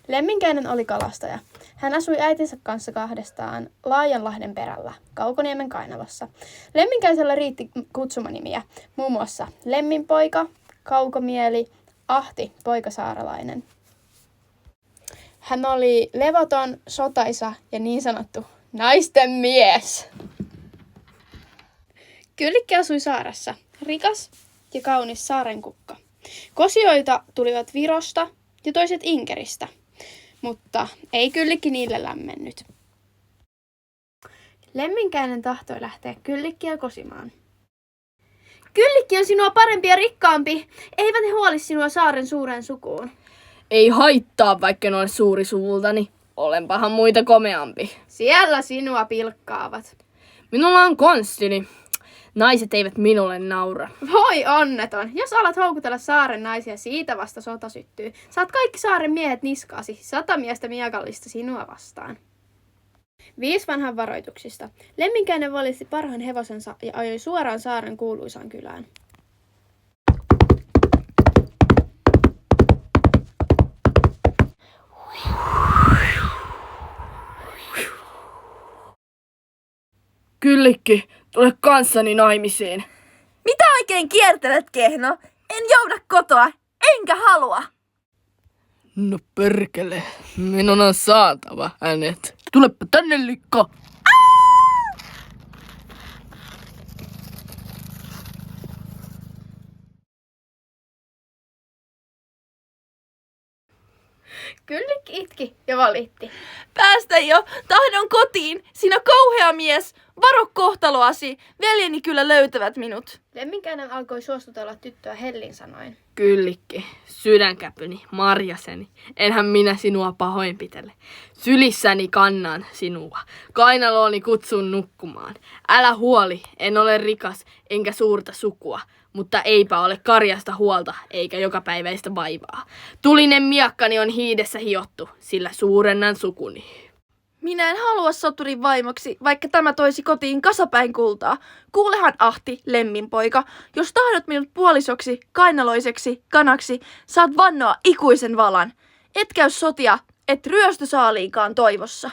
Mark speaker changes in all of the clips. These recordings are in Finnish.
Speaker 1: Lemminkäinen oli kalastaja. Hän asui äitinsä kanssa kahdestaan Laajanlahden perällä, Kaukoniemen kainalossa. Lemminkäisellä riitti kutsumanimiä, muun muassa Lemminpoika, Kaukomieli, Ahti, poikasaarelainen. Hän oli levoton, sotaisa ja niin sanottu naisten mies. Kyllikki asui saaressa, rikas ja kaunis saarenkukka. Kosioita tulivat Virosta ja toiset Inkeristä, mutta ei Kyllikki niille lämmennyt. Lemminkäinen tahtoi lähteä Kyllikkiä kosimaan. Kyllikki on sinua parempi ja rikkaampi. Eivät he huoli sinua saaren suureen sukuun.
Speaker 2: Ei haittaa, vaikka en ole suuri suvultani. Olenpahan muita komeampi.
Speaker 1: Siellä sinua pilkkaavat.
Speaker 2: Minulla on konstini. Naiset eivät minulle naura.
Speaker 1: Voi onneton. Jos alat houkutella saaren naisia, siitä vasta sota syttyy. Saat kaikki saaren miehet niskaasi, 100 miestä miekallista sinua vastaan. 5 vanhan varoituksista. Lemminkäinen valitsi parhaan hevosensa ja ajoi suoraan saaren kuuluisaan kylään.
Speaker 2: Kyllikki, tule kanssani naimisiin.
Speaker 3: Mitä oikein kiertelet, kehno? En jouda kotoa, enkä halua.
Speaker 2: No perkele, minun on saatava hänet. Tulepa tänne, likka.
Speaker 1: Kyllikki itki ja valitti.
Speaker 3: Päästä jo, tahdon kotiin, sinä kauhea mies. Varo kohtaloasi, veljeni kyllä löytävät minut.
Speaker 1: Lemminkäinen alkoi suostutella tyttöä hellin sanoin.
Speaker 2: Kyllikki, sydänkäpyni, marjaseni, enhän minä sinua pahoinpitele. Sylissäni kannan sinua, kainalooni kutsun nukkumaan. Älä huoli, en ole rikas, enkä suurta sukua, mutta eipä ole karjasta huolta, eikä jokapäiväistä vaivaa. Tulinen miakkani on hiidessä hiottu, sillä suurennan sukuni.
Speaker 3: Minä en halua soturin vaimoksi, vaikka tämä toisi kotiin kasapäin kultaa. Kuulehan, Ahti, Lemminpoika, jos tahdot minut puolisoksi, kainaloiseksi, kanaksi, saat vannoa ikuisen valan. Et käy sotia, et ryöstösaaliinkaan toivossa.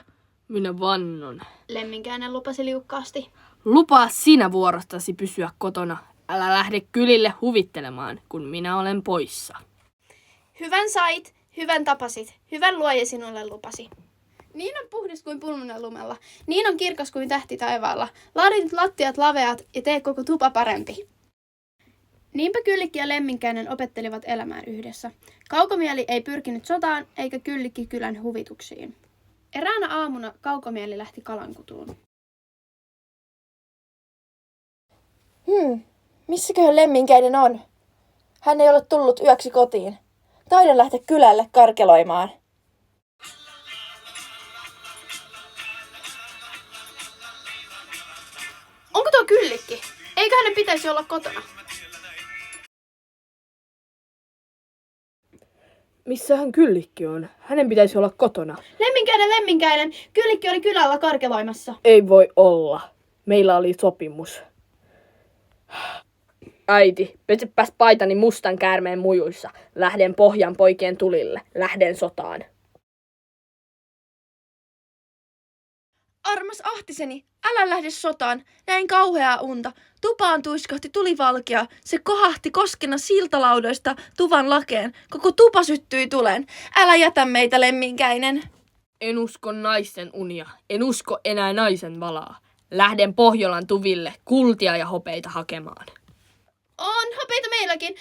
Speaker 2: Minä vannon.
Speaker 1: Lemminkäinen lupasi liukkaasti.
Speaker 2: Lupaa sinä vuorostasi pysyä kotona. Älä lähde kylille huvittelemaan, kun minä olen poissa.
Speaker 1: Hyvän sait, hyvän tapasit, hyvän luoja sinulle lupasi. Niin on puhdis kuin pulmunen lumella, niin on kirkas kuin tähti taivaalla. Laadi nyt lattiat laveat ja tee koko tupa parempi. Niinpä Kyllikki ja Lemminkäinen opettelivat elämään yhdessä. Kaukomieli ei pyrkinyt sotaan eikä Kyllikki kylän huvituksiin. Eräänä aamuna Kaukomieli lähti kalankutuun.
Speaker 4: Missäköhän Lemminkäinen on? Hän ei ole tullut yöksi kotiin. Taidan lähteä kylälle karkeloimaan.
Speaker 1: Onko tuo Kyllikki? Eikö hänen pitäisi olla kotona?
Speaker 2: Missähän Kyllikki on? Hänen pitäisi olla kotona.
Speaker 1: Lemminkäinen, Kyllikki oli kylällä karkeloimassa.
Speaker 2: Ei voi olla. Meillä oli sopimus. Äiti, pesepäs paitani mustan käärmeen mujuissa. Lähden pohjan poikien tulille. Lähden sotaan.
Speaker 3: Armas Ahtiseni, älä lähde sotaan. Näin kauheaa unta. Tupaan tuiskahti tulivalkea. Se kohahti koskena siltalaudoista tuvan lakeen. Koko tupa syttyi tuleen. Älä jätä meitä, Lemminkäinen.
Speaker 2: En usko naisten unia. En usko enää naisen valaa. Lähden Pohjolan tuville kultia ja hopeita hakemaan.
Speaker 1: On hopeita meilläkin.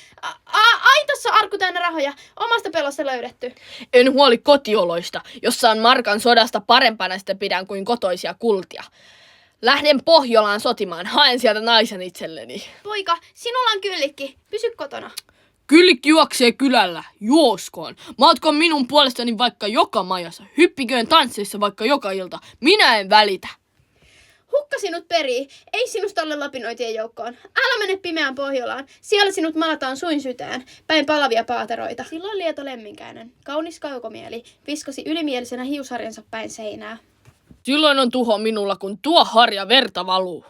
Speaker 1: Aitossa arkku täynnä rahoja. Omasta pelossa löydetty.
Speaker 2: En huoli kotioloista, jossa on markan sodasta parempana sitä pidän kuin kotoisia kultia. Lähden Pohjolaan sotimaan, haen sieltä naisen itselleni.
Speaker 1: Poika, sinulla on Kyllikki. Pysy kotona.
Speaker 2: Kyllikki juoksee kylällä, juoskoon. Maatkoon minun puolestani vaikka joka majassa, hyppiköön tansseissa vaikka joka ilta. Minä en välitä.
Speaker 1: Hukka sinut perii. Ei sinusta ole lapinoitien joukkoon. Älä mene pimeään Pohjolaan. Siellä sinut malataan suin sytään, päin palavia paateroita. Silloin Lieto Lemminkäinen, kaunis Kaukomieli, viskasi ylimielisenä hiusharjansa päin seinää.
Speaker 2: Silloin on tuho minulla, kun tuo harja verta valuu.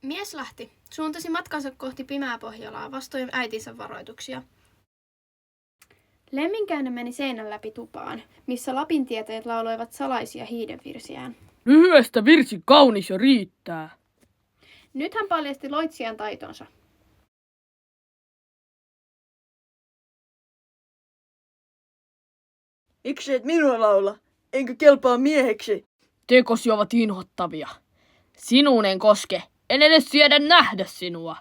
Speaker 1: Mies lähti. Suuntasi matkansa kohti pimeää Pohjolaa vastoin äitinsä varoituksia. Lemminkäinen meni seinän läpi tupaan, missä lapintieteet lauloivat salaisia hiidenvirsiään.
Speaker 2: Lyhyestä virsi kaunis jo riittää.
Speaker 1: Nyt hän paljasti loitsijan taitonsa.
Speaker 3: Miksi et minua laula? Enkö kelpaa mieheksi?
Speaker 2: Tekosi ovat inhottavia. Sinuun en koske, en edes siedä nähdä sinua.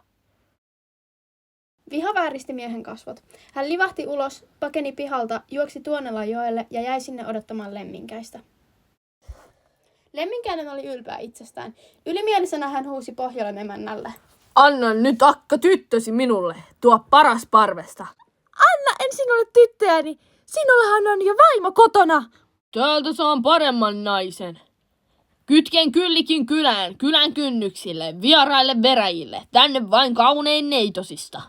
Speaker 1: Viha vääristi miehen kasvot. Hän livahti ulos, pakeni pihalta, juoksi Tuonelan joelle ja jäi sinne odottamaan lemminkäistä. Lemminkäinen oli ylpeä itsestään. Ylimielisenä hän huusi Pohjolan emännälle.
Speaker 2: Anna nyt akka tyttösi minulle, tuo paras parvesta.
Speaker 3: Anna en sinulle tyttöäni. Sinullahan on jo vaimo kotona.
Speaker 2: Täältä saan paremman naisen. Kytken kyllikin kylään, kylän kynnyksille, vieraille veräjille, tänne vain kaunein neitosista.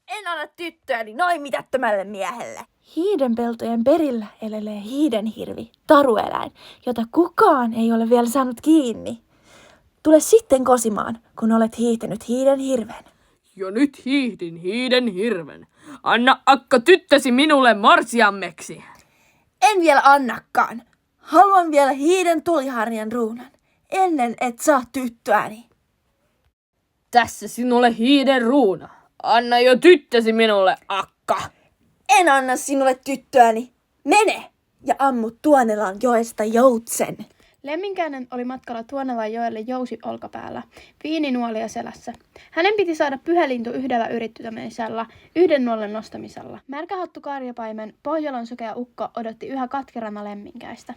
Speaker 3: En anna tyttöäni noin mitättömälle miehelle. Hiidenpeltojen perillä elelee hiidenhirvi, tarueläin, jota kukaan ei ole vielä saanut kiinni. Tule sitten kosimaan, kun olet hiihtänyt hiidenhirven.
Speaker 2: Jo nyt hiihdin hiiden hirven. Anna akka tyttösi minulle morsiammeksi.
Speaker 3: En vielä annakaan. Haluan vielä hiiden tuliharjan ruunan, ennen et saa tyttöäni.
Speaker 2: Tässä sinulle hiiden ruuna. Anna jo tyttösi minulle, akka.
Speaker 3: En anna sinulle tyttöäni. Mene ja ammu Tuonelan joesta joutsen.
Speaker 1: Lemminkäinen oli matkalla Tuonelan joelle jousi olkapäällä, viininuolia selässä. Hänen piti saada pyhälintu yhdellä yrittämisellä, yhden nuolen nostamisella. Märkähattu karjapaimen, Pohjolan sokea ukko odotti yhä katkerana lemminkäistä.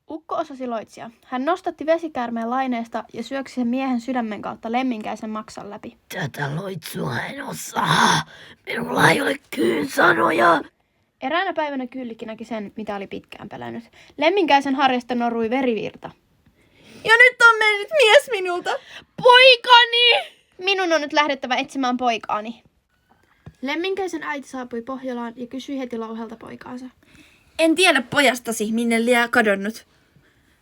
Speaker 1: Ukko osasi loitsia. Hän nostatti vesikäärmeen laineesta ja syöksi sen miehen sydämen kautta lemminkäisen maksan läpi.
Speaker 2: Tätä loitsua en osaa. Minulla ei ole kyynsanoja.
Speaker 1: Eräänä päivänä Kyllikki näki sen, mitä oli pitkään pelännyt. Lemminkäisen harjasta norui verivirta.
Speaker 3: Ja nyt on mennyt mies minulta.
Speaker 2: Poikani!
Speaker 1: Minun on nyt lähdettävä etsimään poikaani. Lemminkäisen äiti saapui Pohjolaan ja kysyi heti Louhelta poikaansa.
Speaker 3: En tiedä pojastasi, minne liää kadonnut.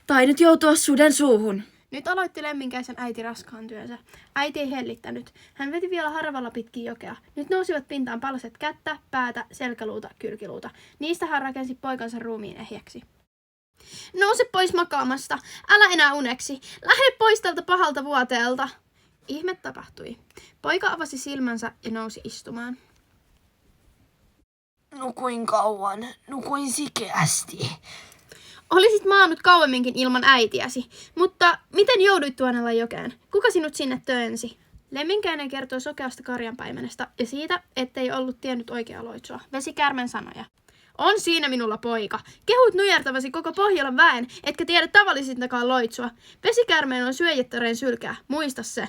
Speaker 3: Tai nyt joutua suden suuhun.
Speaker 1: Nyt aloitti Lemminkäisen äiti raskaan työnsä. Äiti ei hellittänyt. Hän veti vielä harvalla pitkin jokea. Nyt nousivat pintaan palaset kättä, päätä, selkäluuta, kylkiluuta. Niistä hän rakensi poikansa ruumiin ehjäksi. Nouse pois makaamasta. Älä enää uneksi. Lähde pois tältä pahalta vuoteelta. Ihme tapahtui. Poika avasi silmänsä ja nousi istumaan.
Speaker 2: Nukuin kauan, nukuin sikeästi.
Speaker 1: Olisit maannut kauemminkin ilman äitiäsi, mutta miten jouduit Tuonelan jokeen? Kuka sinut sinne töönsi? Lemminkäinen kertoi sokeasta karjanpaimenesta ja siitä, ettei ollut tiennyt oikeaa loitsua. Vesikäärmen sanoja. On siinä minulla poika. Kehut nujertavasi koko Pohjolan väen, etkä tiedä tavallisintakaan loitsua. Vesikäärmeen on syöjittäreen sylkää, muista se.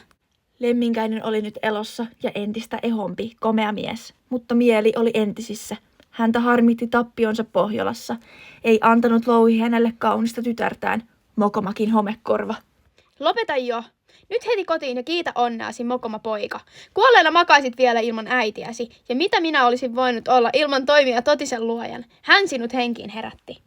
Speaker 3: Lemminkäinen oli nyt elossa ja entistä ehompi, komea mies, mutta mieli oli entisissä. Häntä harmitti tappionsa Pohjolassa. Ei antanut louhi hänelle kaunista tytärtään, Mokomakin homekorva.
Speaker 1: Lopeta jo. Nyt heti kotiin ja kiitä onneasi, Mokoma poika. Kuolleena makaisit vielä ilman äitiäsi, ja mitä minä olisin voinut olla ilman toimia totisen luojan? Hän sinut henkiin herätti.